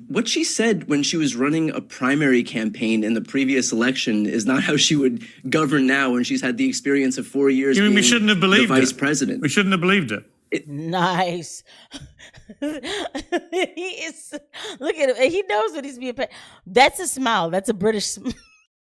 What she said when she was running a primary campaign in the previous election is not how she would govern now when she's had the experience of 4 years You mean being we shouldn't have believed the vice it? president. We shouldn't have believed it. Nice. He is. Look at him. He knows what he's being paid. That's a smile. That's a British smile.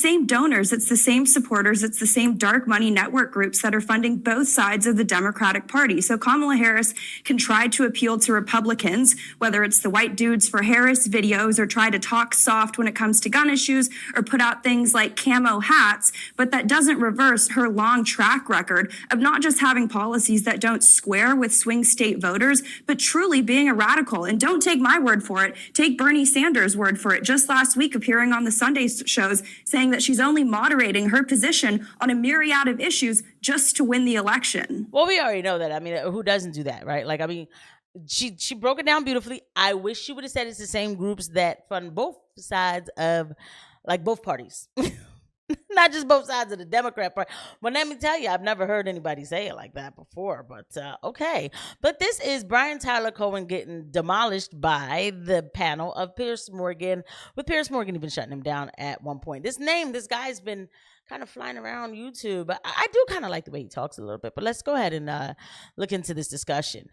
Same donors, it's the same supporters, it's the same dark money network groups that are funding both sides of the Democratic Party. So Kamala Harris can try to appeal to Republicans, whether it's the White Dudes for Harris videos or try to talk soft when it comes to gun issues or put out things like camo hats, but that doesn't reverse her long track record of not just having policies that don't square with swing state voters, but truly being a radical. And don't take my word for it, take Bernie Sanders' word for it. Just last week, appearing on the Sunday shows, saying that she's only moderating her position on a myriad of issues just to win the election. Well, we already know that. I mean, who doesn't do that, right? Like, I mean, she broke it down beautifully. I wish she would have said it's the same groups that fund both sides of, like, both parties. Not just both sides of the Democrat Party. But let me tell you, I've never heard anybody say it like that before. But okay. But this is Brian Tyler Cohen getting demolished by the panel of Piers Morgan, with Piers Morgan even shutting him down at one point. This guy's been kind of flying around YouTube. I do kind of like the way he talks a little bit. But let's go ahead and look into this discussion.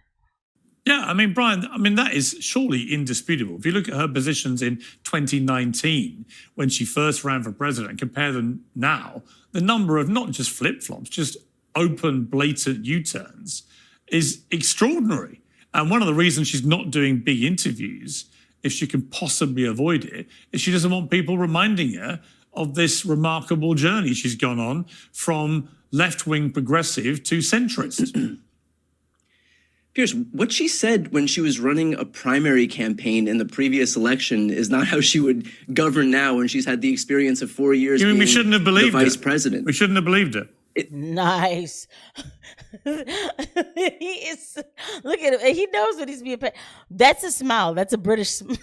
Yeah, I mean, Brian, that is surely indisputable. If you look at her positions in 2019, when she first ran for president, and compare them now, the number of not just flip-flops, just open, blatant U-turns is extraordinary. And one of the reasons she's not doing big interviews, if she can possibly avoid it, is she doesn't want people reminding her of this remarkable journey she's gone on from left-wing progressive to centrist. Piers, what she said when she was running a primary campaign in the previous election is not how she would govern now when she's had the experience of 4 years You mean being we shouldn't have believed the vice it? president. We shouldn't have believed it. Nice. He is. Look at him. He knows what he's being paid. That's a smile. That's a British smile.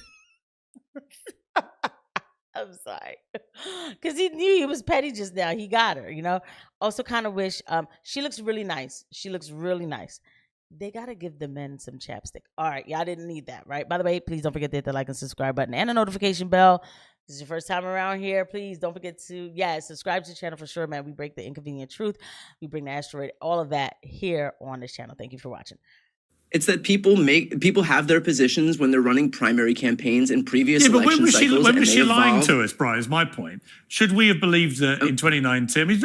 I'm sorry. Because he knew he was petty just now. He got her, you know. Also kind of wish, she looks really nice. She looks really nice. They got to give the men some chapstick. All right. Y'all didn't need that, right? By the way, please don't forget to hit the like and subscribe button and the notification bell. This is your first time around here. Please don't forget to, subscribe to the channel for sure, man. We break the inconvenient truth. We bring the asteroid, all of that here on this channel. Thank you for watching. It's that people have their positions when they're running primary campaigns in previous election cycles. When was she lying to us, Brian, is my point. Should we have believed that in 2019? I mean,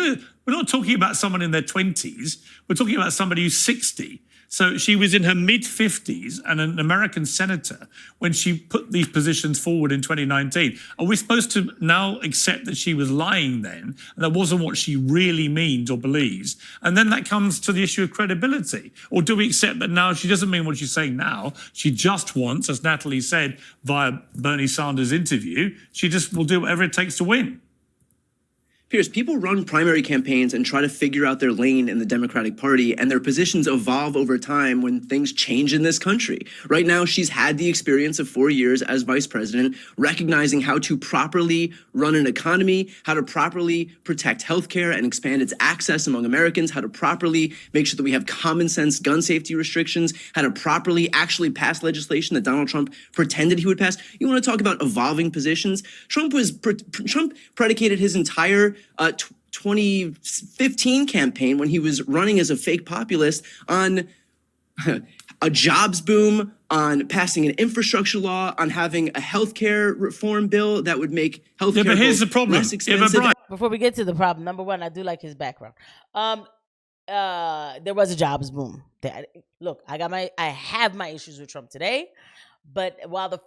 we're not talking about someone in their 20s. We're talking about somebody who's 60. So she was in her mid-50s and an American senator when she put these positions forward in 2019. Are we supposed to now accept that she was lying then, and that wasn't what she really means or believes? And then that comes to the issue of credibility. Or do we accept that now she doesn't mean what she's saying now? She just wants, as Natalie said via Bernie Sanders' interview, she just will do whatever it takes to win. Piers, people run primary campaigns and try to figure out their lane in the Democratic Party, and their positions evolve over time when things change in this country. Right now, she's had the experience of 4 years as vice president, recognizing how to properly run an economy, how to properly protect healthcare and expand its access among Americans, how to properly make sure that we have common sense gun safety restrictions, how to properly actually pass legislation that Donald Trump pretended he would pass. You want to talk about evolving positions? Trump predicated his entire 2015 campaign, when he was running as a fake populist, on a jobs boom, on passing an infrastructure law, on having a healthcare reform bill that would make healthcare but here's the problem. less expensive. Before we get to the problem, number one, I do like his background. There was a jobs boom. Look, I have my issues with Trump today, but while the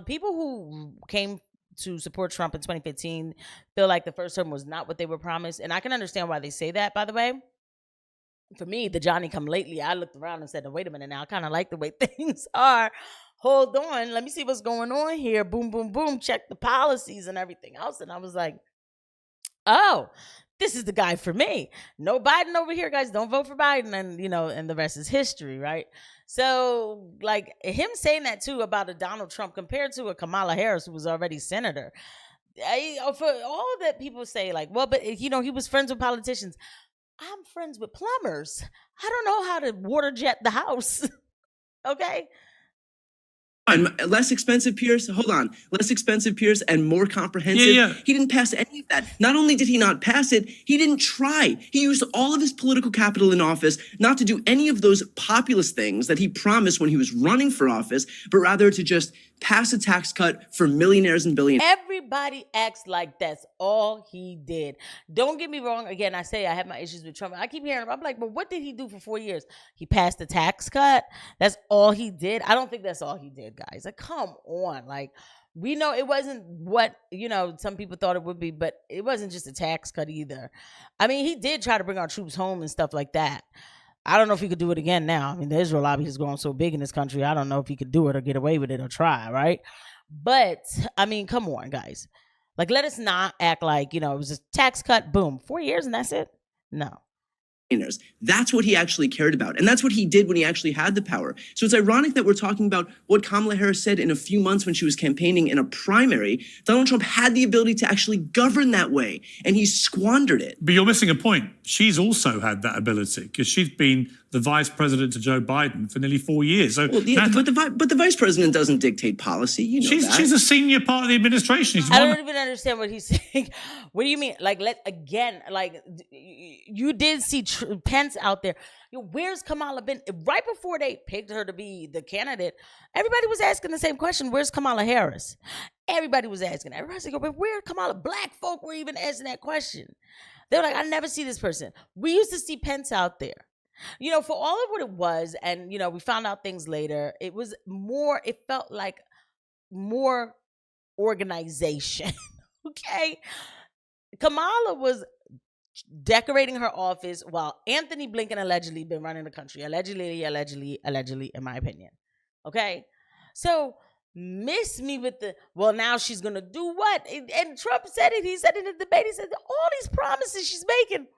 people who came to support Trump in 2015 feel like the first term was not what they were promised, and I can understand why they say that, by the way. For me, the Johnny come lately, I looked around and said, no, wait a minute now, I kind of like the way things are. Hold on, let me see what's going on here. Boom, boom, boom, check the policies and everything else. And I was like, oh, this is the guy for me. No Biden over here, guys. Don't vote for Biden. And, and the rest is history, right? So, like, him saying that, too, about a Donald Trump compared to a Kamala Harris, who was already senator. For all that people say, like, well, but, he was friends with politicians. I'm friends with plumbers. I don't know how to water jet the house. Okay? And less expensive, Piers. Hold on. Less expensive, Piers, and more comprehensive. Yeah. He didn't pass any of that. Not only did he not pass it, he didn't try. He used all of his political capital in office not to do any of those populist things that he promised when he was running for office, but rather to just pass a tax cut for millionaires and billionaires. Everybody acts like that's all he did. Don't get me wrong. Again, I say I have my issues with Trump. I keep hearing him. I'm like, but what did he do for 4 years? He passed the tax cut. That's all he did. I don't think that's all he did, guys. Like, come on. Like, we know it wasn't what, some people thought it would be, but it wasn't just a tax cut either. I mean, he did try to bring our troops home and stuff like that. I don't know if he could do it again now. I mean, the Israel lobby has grown so big in this country. I don't know if he could do it or get away with it or try, right? But, I mean, come on, guys. Like, let us not act like, it was a tax cut, boom, 4 years and that's it. No. That's what he actually cared about. And that's what he did when he actually had the power. So it's ironic that we're talking about what Kamala Harris said in a few months when she was campaigning in a primary. Donald Trump had the ability to actually govern that way, and he squandered it. But you're missing a point. She's also had that ability because she's been the vice president to Joe Biden for nearly 4 years. So, but the vice president doesn't dictate policy. She's a senior part of the administration. I don't even understand what he's saying. What do you mean? Like, you did see Pence out there. Where's Kamala been? Right before they picked her to be the candidate, everybody was asking the same question. Where's Kamala Harris? Everybody was asking. Everybody's like, but where's Kamala? Black folk were even asking that question. They were like, I never see this person. We used to see Pence out there. For all of what it was, and, we found out things later, it felt like more organization. Okay? Kamala was decorating her office while Anthony Blinken allegedly been running the country. Allegedly, in my opinion. Okay? So, miss me with now she's going to do what? And Trump said it. He said it in the debate. He said all these promises she's making.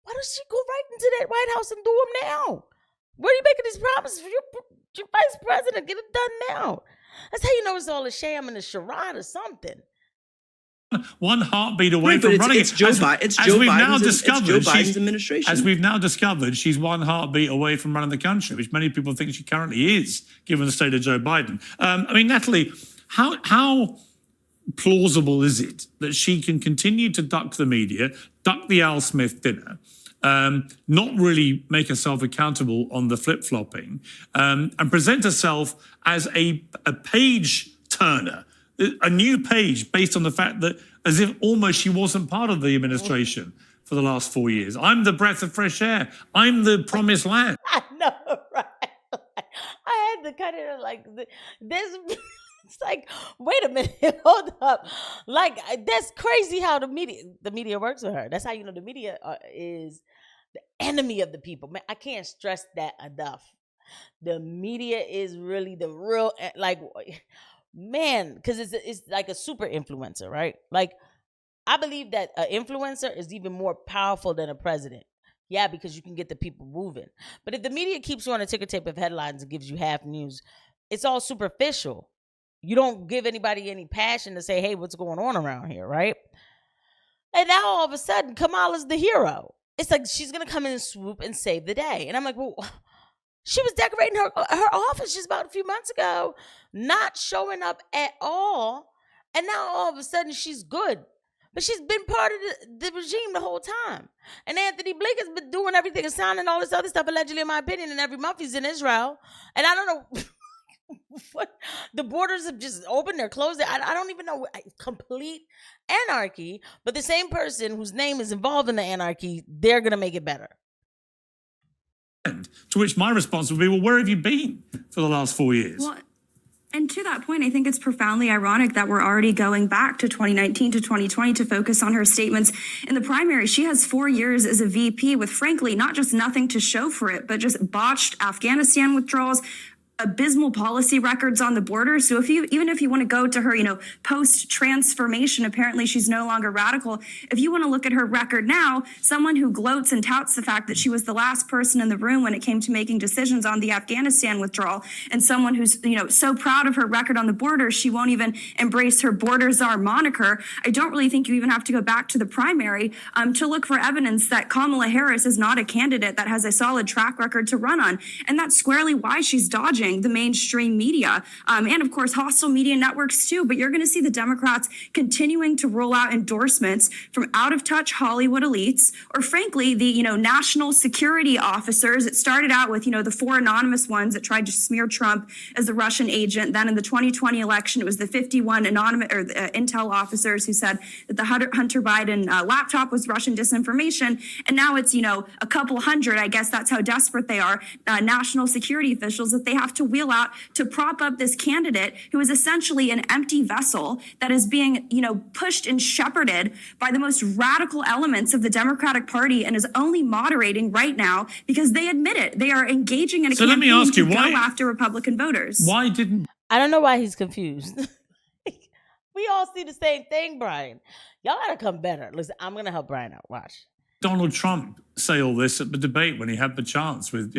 Why does she go right into that White House and do them now? What are you making these promises for your vice president? Get it done now. That's how you know it's all a sham and a charade or something. One heartbeat away from running. It's Joe Biden's administration. As we've now discovered, she's one heartbeat away from running the country, which many people think she currently is, given the state of Joe Biden. Natalie, how plausible is it that she can continue to duck the media, duck the Al Smith dinner, not really make herself accountable on the flip-flopping, and present herself as a page turner, a new page based on the fact that as if almost she wasn't part of the administration for the last 4 years. I'm the breath of fresh air. I'm the promised land. I know, right? I had to cut it like this. It's like, wait a minute, hold up. Like, that's crazy how the media works with her. That's how you know the media is the enemy of the people. Man, I can't stress that enough. The media is really the real, because it's like a super influencer, right? Like, I believe that an influencer is even more powerful than a president. Yeah, because you can get the people moving. But if the media keeps you on a ticker tape of headlines and gives you half news, it's all superficial. You don't give anybody any passion to say, hey, what's going on around here, right? And now all of a sudden, Kamala's the hero. It's like she's going to come in and swoop and save the day. And I'm like, well, she was decorating her office just about a few months ago, not showing up at all. And now all of a sudden she's good. But she's been part of the regime the whole time. And Anthony Blinken's been doing everything and signing all this other stuff, allegedly, in my opinion, and every month he's in Israel. And I don't know what the borders have just opened, they're closed. I don't even know. Complete anarchy. But the same person whose name is involved in the anarchy, they're going to make it better. To which my response would be, well, where have you been for the last 4 years? Well, and to that point, I think it's profoundly ironic that we're already going back to 2019 to 2020 to focus on her statements in the primary. She has 4 years as a VP with, frankly, not just nothing to show for it, but just botched Afghanistan withdrawals, abysmal policy records on the border. So even if you want to go to her, post-transformation, apparently she's no longer radical. If you want to look at her record now, someone who gloats and touts the fact that she was the last person in the room when it came to making decisions on the Afghanistan withdrawal, and someone who's, so proud of her record on the border, she won't even embrace her border czar moniker. I don't really think you even have to go back to the primary to look for evidence that Kamala Harris is not a candidate that has a solid track record to run on. And that's squarely why she's dodging engaging the mainstream media, and of course hostile media networks too. But you're going to see the Democrats continuing to roll out endorsements from out-of-touch Hollywood elites, or frankly, the national security officers. It started out with the 4 anonymous ones that tried to smear Trump as a Russian agent. Then in the 2020 election, it was the 51 anonymous intel officers who said that the Hunter Biden laptop was Russian disinformation. And now it's a couple hundred. I guess that's how desperate they are. National security officials that they have to wheel out to prop up this candidate who is essentially an empty vessel that is being pushed and shepherded by the most radical elements of the Democratic Party, and is only moderating right now because they admit it. They are engaging in a campaign let me ask you, to why, go after Republican voters. Why didn't... I don't know why he's confused. We all see the same thing, Brian. Y'all gotta come better. Listen, I'm gonna help Brian out. Watch. Donald Trump say all this at the debate when he had the chance with,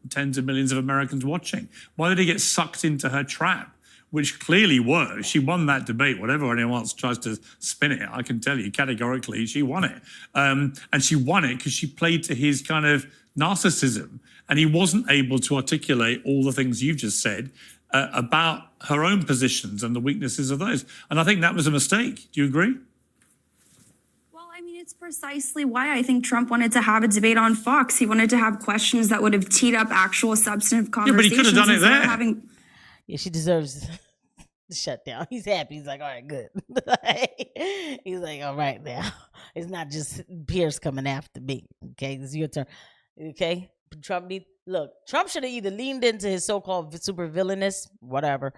tens of millions of Americans watching? Why did he get sucked into her trap, which clearly worked? She won that debate. Whatever anyone else tries to spin it, I can tell you categorically she won it. And she won it because she played to his kind of narcissism. And he wasn't able to articulate all the things you've just said about her own positions and the weaknesses of those. And I think that was a mistake. Do you agree? It's precisely why I think Trump wanted to have a debate on Fox. He wanted to have questions that would have teed up actual substantive conversations. Yeah, but he could have done it there. Yeah, she deserves the shutdown. He's happy. He's like, all right, good. He's like, all right now. It's not just Piers coming after me. Okay, it's your turn. Okay, Trump should have either leaned into his so-called super villainous, whatever,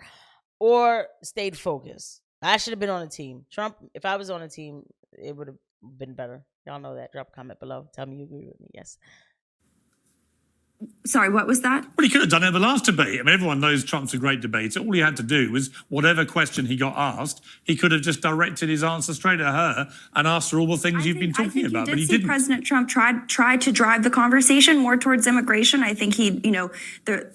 or stayed focused. I should have been on a team. Trump, if I was on a team, it would have been better. Y'all know that. Drop a comment below. Tell me you agree with me. Yes. Sorry, what was that? Well, he could have done it in the last debate. I mean, everyone knows Trump's a great debater. All he had to do was whatever question he got asked, he could have just directed his answer straight at her and asked her all the things you've been talking about. But he didn't. President Trump tried to drive the conversation more towards immigration. I think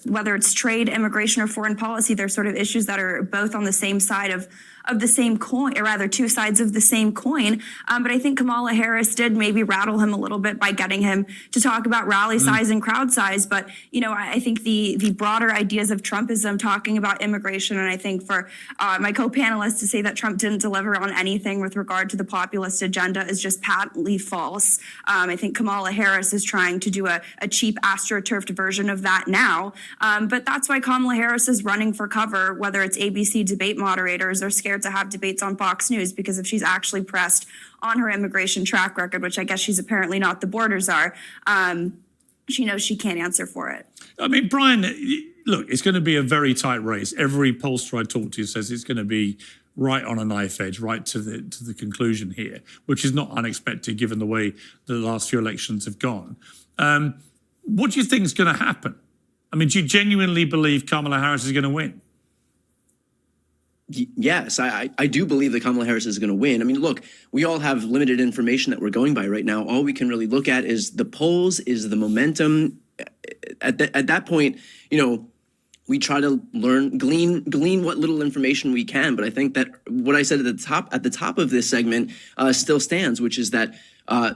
whether it's trade, immigration, or foreign policy, they're sort of issues that are both on the same side of the same coin, or rather 2 sides of the same coin. But I think Kamala Harris did maybe rattle him a little bit by getting him to talk about rally size and crowd size. But, I think the broader ideas of Trumpism, talking about immigration, and I think for my co-panelists to say that Trump didn't deliver on anything with regard to the populist agenda is just patently false. I think Kamala Harris is trying to do a cheap astroturfed version of that now. But that's why Kamala Harris is running for cover, whether it's ABC debate moderators or scared to have debates on Fox News, because if she's actually pressed on her immigration track record, which I guess she's apparently not, the borders are, she knows she can't answer for it. I mean, Brian, look, it's going to be a very tight race. Every pollster I talk to says it's going to be right on a knife edge, right to the conclusion here, which is not unexpected given the way the last few elections have gone. What do you think is going to happen? I mean, do you genuinely believe Kamala Harris is going to win? Yes, I do believe that Kamala Harris is going to win. I mean, look, we all have limited information that we're going by right now. All we can really look at is the polls, is the momentum. At that point, we try to glean what little information we can. But I think that what I said at the top of this segment still stands, which is that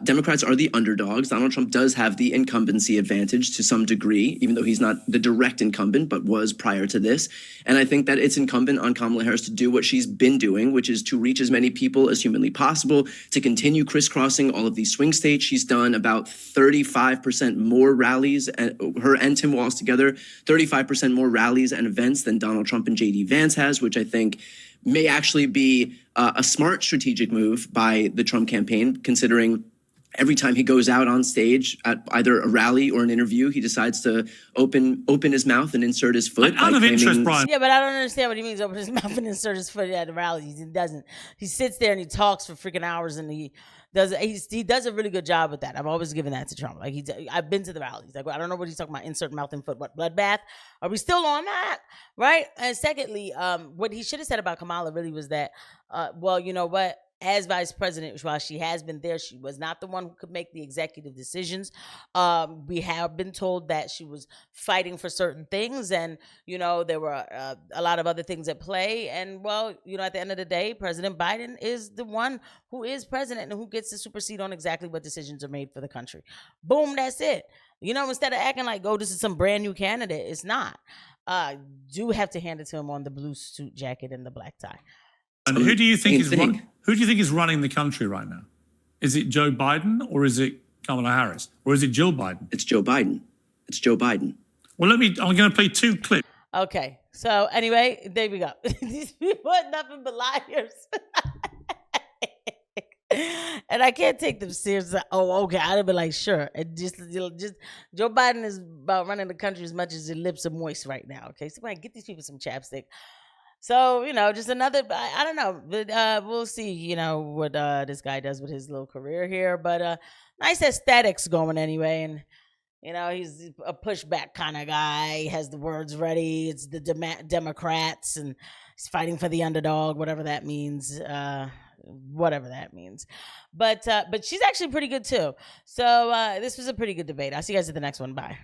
Democrats are the underdogs. Donald Trump does have the incumbency advantage to some degree, even though he's not the direct incumbent, but was prior to this. And I think that it's incumbent on Kamala Harris to do what she's been doing, which is to reach as many people as humanly possible, to continue crisscrossing all of these swing states. She's done about 35% more rallies, her and Tim Walz together, 35% more rallies and events than Donald Trump and J.D. Vance has, which I think may actually be a smart strategic move by the Trump campaign, considering every time he goes out on stage at either a rally or an interview, he decides to open his mouth and insert his foot. Out of interest, Brian. Yeah, but I don't understand what he means, open his mouth and insert his foot at the rallies. He doesn't. He sits there and he talks for freaking hours, and he does a really good job with that. I've always given that to Trump. Like I've been to the rallies. Like I don't know what he's talking about. Insert mouth and foot. What, bloodbath? Are we still on that? Right. And secondly, what he should have said about Kamala really was that, well, you know what? As vice president, while she has been there, she was not the one who could make the executive decisions. We have been told that she was fighting for certain things, and there were a lot of other things at play. And well, at the end of the day, President Biden is the one who is president and who gets to supersede on exactly what decisions are made for the country. Boom, that's it. Instead of acting like, oh, this is some brand new candidate, it's not. Do have to hand it to him on the blue suit jacket and the black tie. And who do you think is running the country right now? Is it Joe Biden or is it Kamala Harris or is it Jill Biden? It's Joe Biden. It's Joe Biden. Well, I'm going to play 2 clips. Okay. So anyway, there we go. These people are nothing but liars. And I can't take them seriously. Oh, okay. I'd be like, sure. And just Joe Biden is about running the country as much as his lips are moist right now. Okay. So get these people some chapstick. So, just another, I don't know, but we'll see, what this guy does with his little career here. But nice aesthetics going anyway. And, he's a pushback kind of guy. He has the words ready. It's the Democrats and he's fighting for the underdog, whatever that means. But she's actually pretty good too. So this was a pretty good debate. I'll see you guys at the next one. Bye.